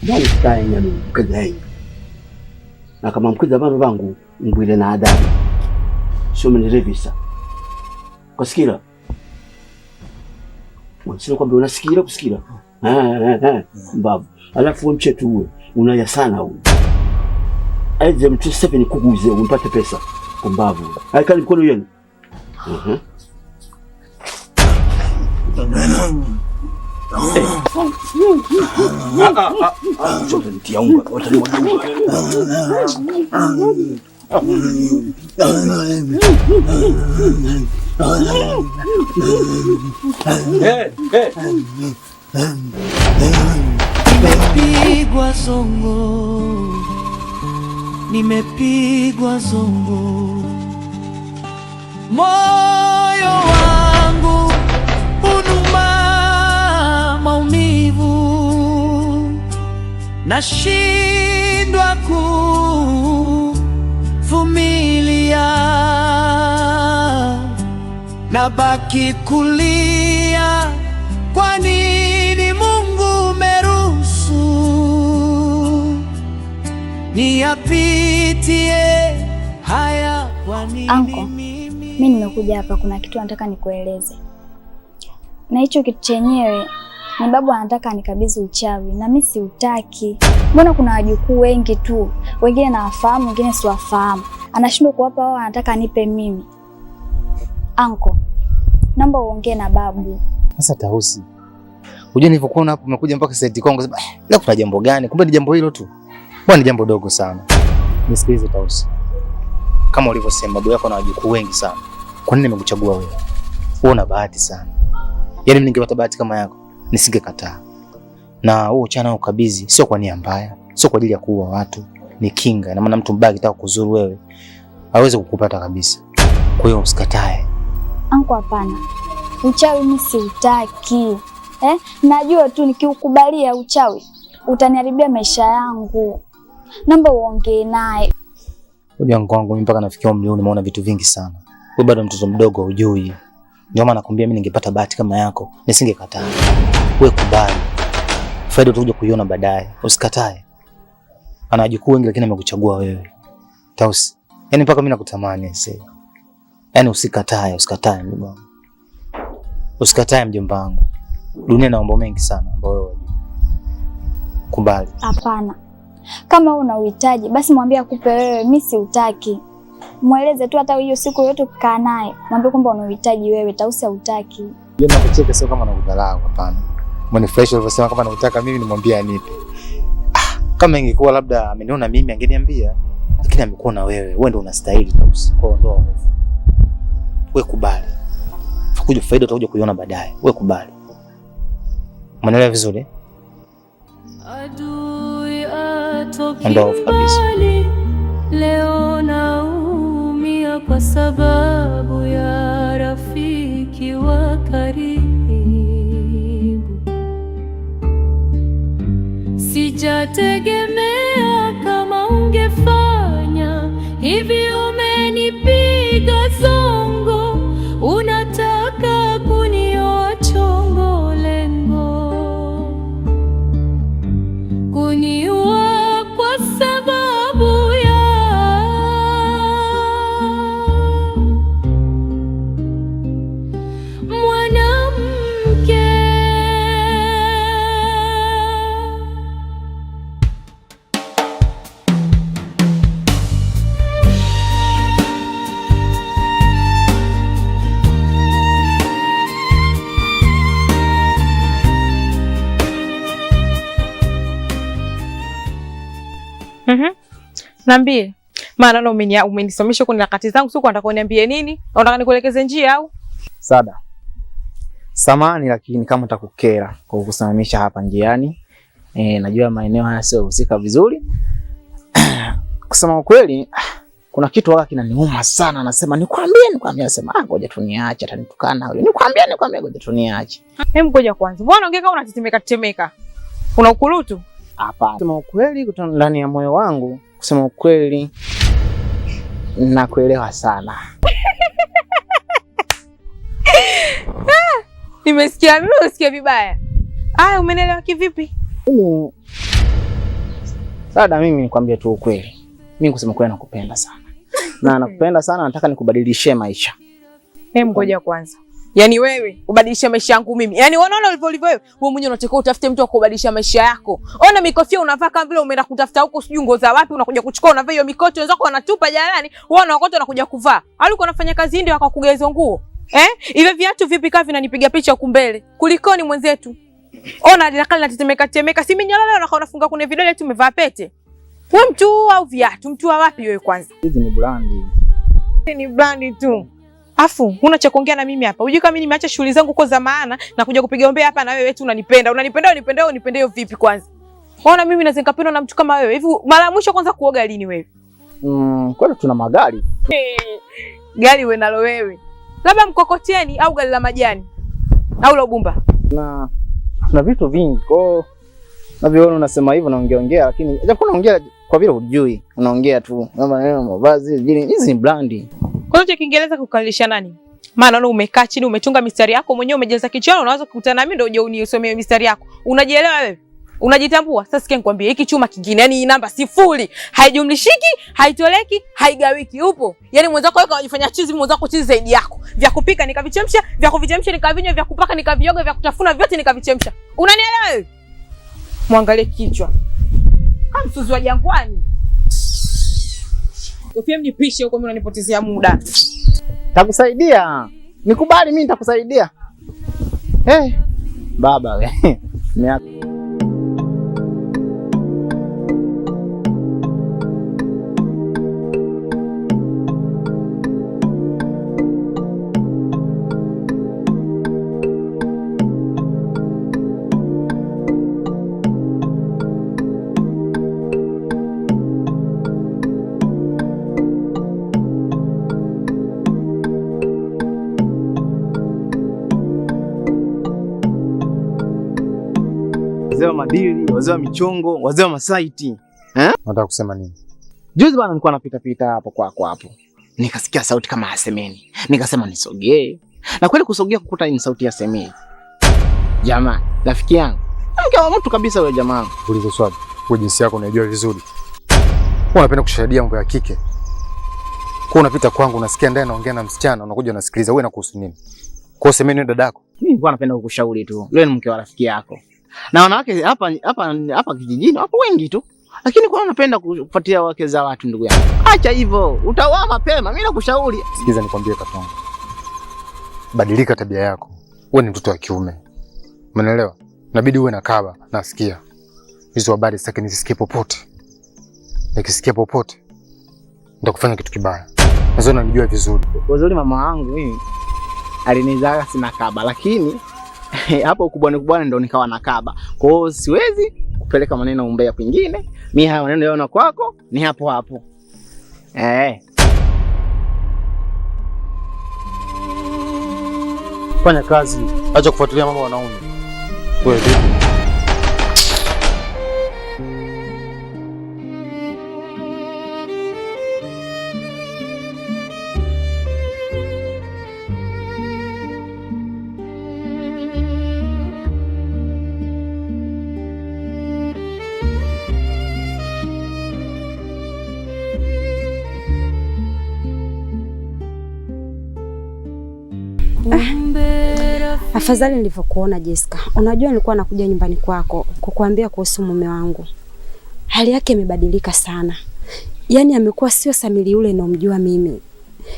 Bali stai nyani mkazai. Na kama mkiza bana bangu ngwile na adabu. Sio mnirevisa. Kusikira? Sio kwamba unasikira kusikira. Mbavu. Alafu wewe mchetu uwe unaya sana huyu. Aje mtu sasa ni kuguze umpate pesa. Mbavu. Haikali mkono yenu. Nimepigwa zongo, nimepigwa zongo, moyo wangu unuma maumivu, nashindwa kuvumilia, nabaki kulia. Kwa nini Mungu umeruhusu niyapitie haya? Kwa nini mimi nimekuja hapa, kuna kitu nataka nikueleze, na hicho kitu chenyewe ni babu anataka nikabidhi uchawi na mimi siutaki. Mbona kuna wajukuu wengi tu, wengine nawafahamu, wengine siwafahamu, anashindwa kuwapa wao, anataka anipe mimi. Anko, naomba uongee na babu. Sasa Tausi, unajua nilivyokuona hapo umekuja mpaka site kwangu, sema leo kuna jambo gani? Kumbe ni jambo hilo tu. Bwana, ni jambo dogo sana. Nisikilize Tausi, kama ulivyosema babu yako na wajukuu wengi sana. Kwa nini nimekuchagua wewe? Wewe una bahati sana. Yaani mimi ningepata bahati kama yako nisingekataa. Na wewe uchana ukabidhi sio kwa nia mbaya, sio kwa ajili ya kuua watu, ni kinga. Na maana mtu mbaya akitaka kuzuru wewe hawezi kukupata kabisa. Kwa hiyo usikatae. Anko, hapana. Uchawi mimi siutaki. Najua tu nikiukubalia uchawi utaniharibia maisha yangu. Naomba uongee naye. Unajua wangu mimi mpaka nafikia umri huu nimeona vitu vingi sana. Wewe bado mtoto mdogo hujui. Ndio maana nakwambia mimi ningepata bahati kama yako nisingekataa. Wewe kubali. Faida utakuja kuiona baadaye. Usikatae. Ana wajukuu wengi lakini amekuchagua wewe. Tausi. Yaani mpaka mimi nakutamani sasa. Yaani usikatae mjomba wangu. Usikatae mjomba wangu. Dunia ina mambo mengi sana ambayo wewe kubali. Hapana. Kama una uhitaji basi mwambie akupe wewe, mimi siutaki. Mueleze tu, hata hiyo siku yote kukaa naye, mwambie kwamba una uhitaji wewe, Tausi hautaki. Yeye anakucheka sio kama anakudharau, hapana. Mbona fresh ulivyosema kama anataka mimi nimwambie anipe. Kama ingekuwa labda ameniona mimi angeniambia, lakini amekuwa na wewe. Wewe ndio unastahili Tausi. Kwa hiyo ndio wewe kubali. Fakuja faida utakuja kuiona baadaye. Wewe kubali. Umeelewa vizuri? Adui atoki mbali, leo naumia kwa sababu ya rafiki wa karibu. Sijategemea kama ungefanya hivi, umenipiga zongo, unataka kunioa chongo, lengo kuniua kwa sababu ya mwanamke. Niambie. Maana na umenisomesha kuna nyakati zangu, sio unataka uniambie nini? Unataka nikuelekeze njia au? Sada. Samahani lakini kama utakukera kwa kukusimamisha hapa njiani. Najua maeneo haya sio husika vizuri. Kusema ukweli, kuna kitu waka kinaniuma sana, anasema nikwambie, anasema ngoja tuniache, atanitukana huyo. Nikwambie ngoja tuniache. Hem, ngoja kwanza. Mbona ongea kama unatetemeka? Una ukurutu? Hapana. Kusema ukweli kutoka ndani ya moyo wangu, kusema ukweli nakuelewa sana. Nimesikia vibaya. Aya, umenielewa kivipi? Dada, mimi nikwambie tu ukweli. Mimi kusema kweli nakupenda sana. Na nakupenda sana, nataka nikubadilishie maisha. Ngoja kwanza. Yaani wewe ubadilisha maisha yangu mimi. Yaani unaona ulivyo wewe mwenyewe unataka utafute mtu wa kubadilisha maisha yako. Ona mikofia unavaa kama vile umeenda kutafuta huko sijui nguo za wapi, unakuja kuchukua unavaa hiyo mikoto wenzako wanatupa jalani, wewe unaokota unakuja kuvaa. Alikuwa unafanya kazi ndio akakugea hizo nguo. Hivi viatu vipi kavi vinanipiga picha huko mbele? Kulikoni mwenzetu? Ona linakali natetemeka. Si minyololo na unafunga kune vidole tu umevaa pete. Wewe mtu au viatu? Mtu wa wapi wewe kwanza? Hizi ni brandi. Ni brandi tu. Afu, huna cha kuongea na mimi hapa. Unajua kama mimi nimeacha shughuli zangu kwa za maana na kuja kupiga ombea hapa na wewe eti unanipenda. Unanipenda vipi kwanza? Ona mimi naweza nikapendwa na mtu kama wewe. Hivi mara mwisho kwanza kuoga lini wewe? Kwani tuna magari? Gari wewe nalo wewe. Labda mkokoteni au gari la majani. Au la ubumba. Tuna vitu vingi. Kwa navyoona unasema hivyo naongea lakini japo unaongea kwa vile hujui. Unaongea tu kama neno mavazi, hizi ni brandi. Kwa hiyo Kiingereza kukalisha nani? Maana unaona umekaa chini umechunga mistari yako mwenyewe umejaza kichwa unaweza kukutana na mimi ndio uje unisomee mistari yako. Unajielewa wewe? Unajitambua? Sasa sikia nikwambie hiki chuma kingine yani hii namba 0 haijumlishiki, haitoleki, haigawiki. Upo? Yaani mwenzako wewe unajifanya chizi mwenzako chizi zaidi yako. Vya kupika nikavichemsha, vya kuvichemsha nikavinywa, vya kupaka nikavioga, vya kutafuna vyote nikavichemsha. Unanielewa wewe? Muangalie kichwa. Kama msuzi wa jangwani. Kofia mnipishe huko mimi unanipotezea muda. Takusaidia. Nikubali mimi nitakusaidia. Baba wewe. Wazee wa madili, wazee wa michongo, wazee wa masaiti. Unataka kusema nini? Juzi bana nilikuwa napita hapo kwako hapo. Nikasikia sauti kama ya semeni. Nikasema nisogee. Na kweli kusogea kukuta ni sauti ya semeni. Jamaa, rafiki yangu. Kama mtu kabisa wewe jamaa. Ulizo swali. Kwa jinsi yako unajua vizuri. Wewe unapenda kushahadia mambo ya kike. Kwa unapita kwangu unasikia ndani naongea na msichana unakuja unasikiliza wewe na kuhusu nini? Kwa semeni ni dadako. Mimi nilikuwa napenda kukushauri tu. Yule ni mke wa rafiki yako. Na wanawake hapa kijijini wapo wengi tu. Lakini kwa nini unapenda kufuatia wake za watu ndugu yangu? Acha hivyo, utaoa mapema. Mimi nakushauri. Sikiza nikwambie Katongo. Badilika tabia yako. Wewe ni mtoto wa kiume. Umeelewa? Inabidi uwe na kaba, nasikia. Hizo habari sitaki nisikie popote. Nikisikia popote nitakufanya kitu kibaya. Nazona unajua vizuri. Uzuri mama wangu mimi alinizaa sina kaba lakini hapo kubwa ndio nikawa na kaba. Kwa hiyo siwezi kupeleka maneno umbea kwingine. Mimi haya maneno yaona kwako ni hapo hapo. Fanya kazi, acha kufuatilia mambo wanaume. Wewe Afadhali nilivyokuona Jessica. Unajua nilikuwa nakuja nyumbani kwako kukuambia kuhusu mume wangu. Hali yake imebadilika sana. Yaani amekuwa sio Samili yule ninayomjua mimi.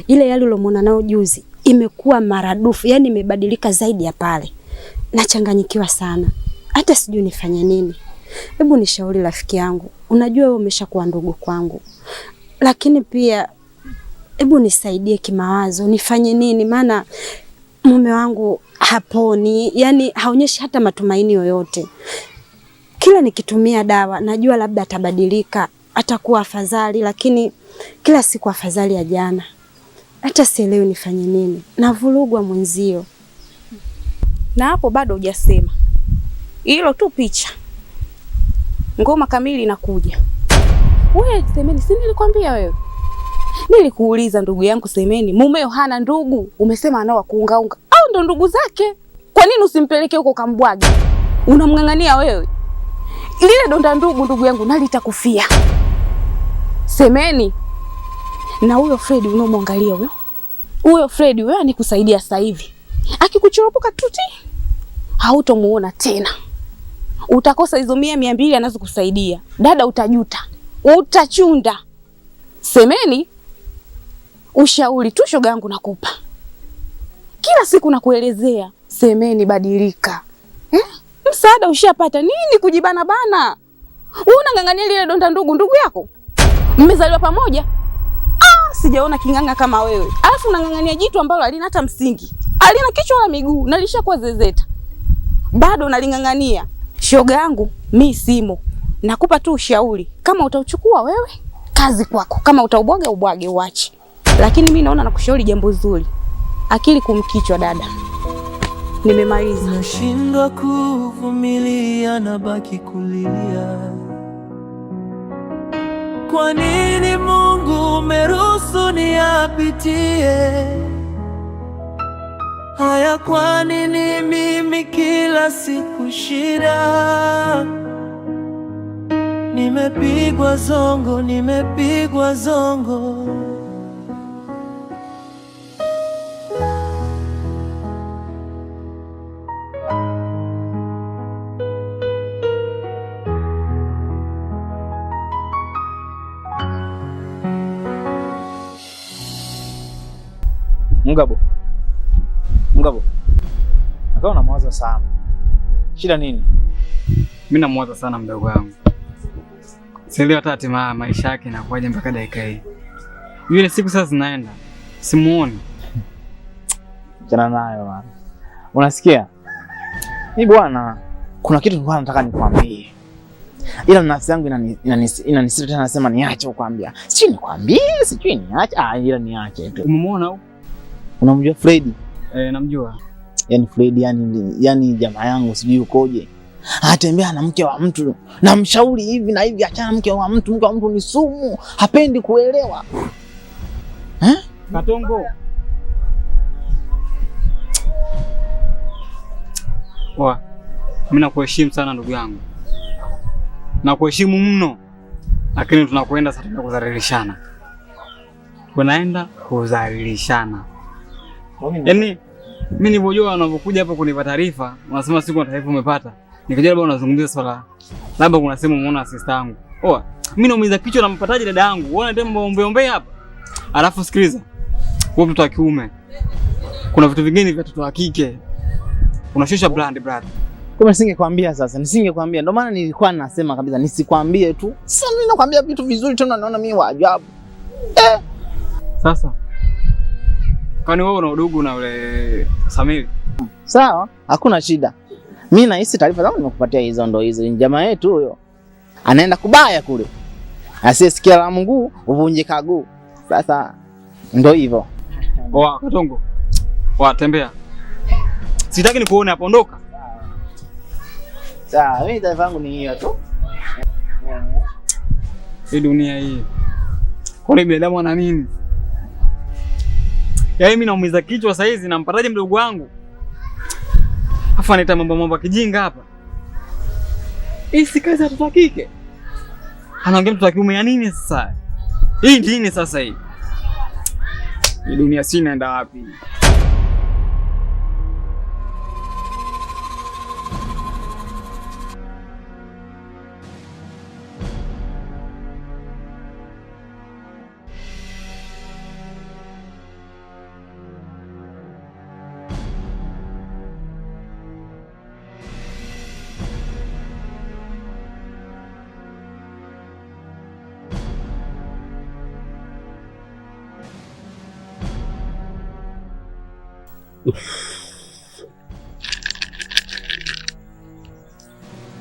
Ile yale ulomwona nao juzi imekuwa maradufu, yaani imebadilika zaidi ya pale. Nachanganyikiwa sana. Hata sijui nifanye nini. Hebu nishauri rafiki yangu. Unajua wewe umeshakuwa ndugu kwangu. Lakini pia hebu nisaidie kimawazo, nifanye nini? Maana mume wangu haponi, yani haonyeshi hata matumaini yoyote. Kila nikitumia dawa najua labda atabadilika, atakuwa afadhali, lakini kila siku afadhali ya jana. Hata sielewi nifanye nini. Navurugwa mwenzio. Na hapo bado hujasema. Hilo tu picha. Ngoma kamili inakuja. Wewe Semeni, si nilikwambia wewe? Nilikuuliza ndugu yangu Semeni, mumeo hana ndugu. Umesema anao kuungaunga. Au ndo ndugu zake? Kwa nini usimpeleke huko kambwage? Unamng'ang'ania wewe? lile donda ndugu yangu nalitakufia. Semeni na huyo Fred unaomwangalia huyo Fred huyo anikusaidia sasa hivi. Akikuchoropoka tuti hautomuona tena. Utakosa hizo 100-200 anazokusaidia. Dada utajuta. Utachunda. Semeni ushauri tu shoga yangu nakupa. Kila siku nakuelezea, Semeni badilika. Msaada ushapata nini kujibana bana? Unang'ang'ania lile donda ndugu yako? Mmezaliwa pamoja? Sijaona king'anga kama wewe. Alafu unang'ang'ania jitu ambalo halina hata msingi. Halina kichwa wala miguu na lishakuwa zezeta. Bado unaling'ang'ania. Shoga yangu, mimi simo. Nakupa tu ushauri. Kama utauchukua wewe, kazi kwako. Kama utaubwaga ubwage uache. Lakini mimi naona nakushauri jambo zuri. Akili kumkichwa dada. Nimemaliza. Nashindwa kuvumilia na baki kulia. Kwa nini Mungu umeruhusu niyapitie haya? Kwa nini mimi kila siku shida? Nimepigwa zongo, nimepigwa zongo. Mgabo. Nakao namwaza sana. Shida nini? Mimi namwaza sana mdogo wangu. Sielewi hata hatima maisha yake inakuwaje mpaka dakika hii. Yule siku sasa zinaenda. Simuoni. Jana nayo bwana. Unasikia? Ni bwana, kuna kitu nilikuwa nataka nikwambie. Ila nafsi yangu inanisita tena, nasema niache kukwambia. Sijui nikwambie, sijui niache. Ila niache tu. Umemwona au? Unamjua Fred? Namjua. Yaani Fred yani jamaa yangu sijui ukoje. Anatembea na mke wa mtu. Namshauri hivi na hivi, achana mke wa mtu. Mke wa mtu ni sumu. Hapendi kuelewa. Katongo. Mimi nakuheshimu sana ndugu yangu. Nakuheshimu mno. Lakini tunakwenda sasa kudhalilishana. Tunaenda kudhalilishana. Yaani mimi nilipojua wanapokuja hapa kunipa taarifa, wanasema siku na taarifa umepata. Nikajua labda unazungumzia swala. Labda kuna sema umeona sister yangu. Mimi naumiza kichwa na mpataji dada yangu. Unaona ndio ombe hapa. Alafu sikiliza. Wewe mtoto wa kiume. Kuna vitu vingine vya mtoto wa kike. Unashusha brand brother. Kama nisingekwambia sasa, nisingekwambia. Ndio maana nilikuwa nasema kabisa nisikwambie tu. Sasa mimi nakwambia vitu vizuri tena, naona mimi wa ajabu. Sasa kwani wewe una udugu na ule Samiri? Sawa, hakuna shida. Mimi nahisi taarifa zangu nimekupatia hizo, ndo hizo. Jamaa yetu huyo anaenda kubaya kule. Asiyesikia la Mungu uvunje kaguu. Sasa ndo hivyo. Katongo. Tembea. Sitaki nikuone hapo, ondoka. Sawa, mimi taarifa yangu ni hiyo tu. Hii dunia hii. Kwa binadamu ana nini? Yaani mimi naumiza kichwa saa hizi, nampataje mdogo wangu? Afa anaita mambo kijinga hapa. Hii si kazi ya mtoto wa kike. Anaongea mtoto wa kiume ya nini sasa? Hii nini sasa hii? Hii dunia si inaenda wapi?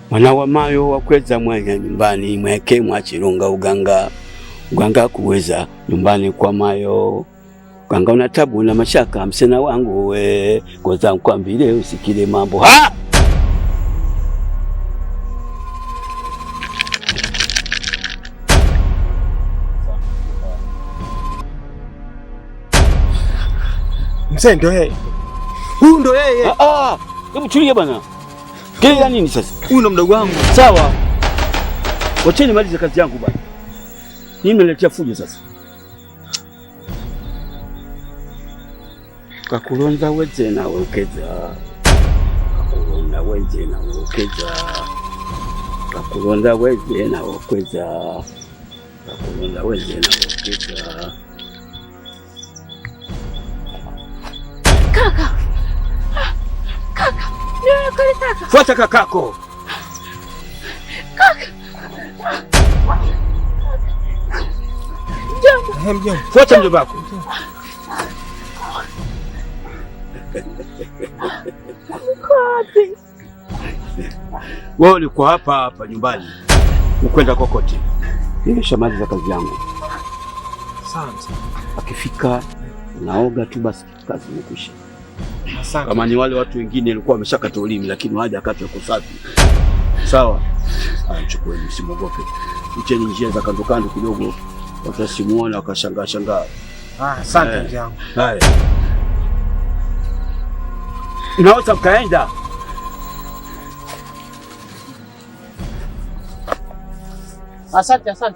Mwana wa mayo wakweza mwanya nyumbani mweke mwachirunga uganga kuweza nyumbani kwa mayo. Uganga una tabu na mashaka, msena wangu we ngoza mkwambile usikile mambo. Mzee ndio yeye. Huyu ndio yeye. Hebu tulia bwana. Kile nini sasa? Huyu ndo mdogo wangu. Sawa. Wacheni malize kazi yangu bwana. Mimi nimeletea fujo sasa. Kakulonda weze na ukeza. Kakulonda weze na ukeza. Kakulonda weze na ukeza. Kakulonda weze na ukeza. Kaka. Kaka. Ndio kale kaka. Fuata kakako. Kaka. Mjomba. Fuata mjomba wako. Wewe ulikuwa hapa nyumbani. Ukwenda kokote. Nimeshamaliza kazi yangu. Asante. Akifika naoga tu basi kazi imekwisha. Asante. Kama ni wale watu wengine walikuwa wameshakata ulimi lakini waje akata kusafi. Sawa? Chukue msimogope. Mcheni njia za kando kando kidogo. Watasimuona wakashangaa. Asante mzee wangu. Haya. Mnaweza mkaenda. Asante sana.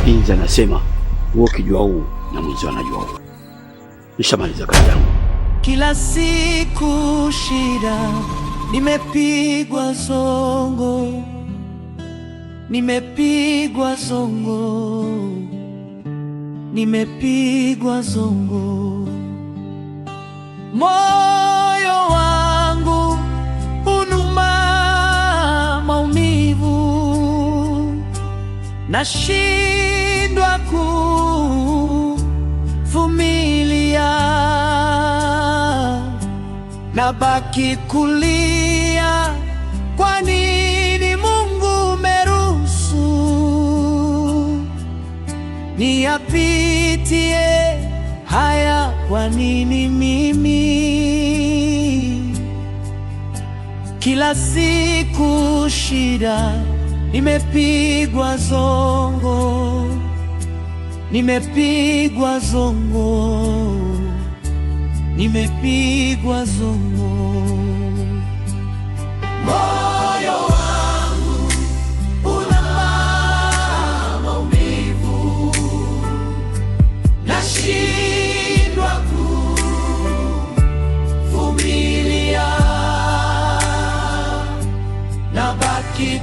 Pinza anasema wewe ukijua huu na mwenzi anajua huu. Nishamaliza kazi yangu. Kila siku shida, nimepigwa zongo, nimepigwa zongo, nimepigwa zongo. Moyo wangu unuma maumivu, nashindwa kuvumilia, nabaki kulia. Kwa nini Mungu umeruhusu niyapitie haya? Kwa nini mimi? Kila siku shida, nimepigwa zongo, nimepigwa zongo, nimepigwa zongo. Moyo wangu una maumivu, nashindwa kuvumilia, nabaki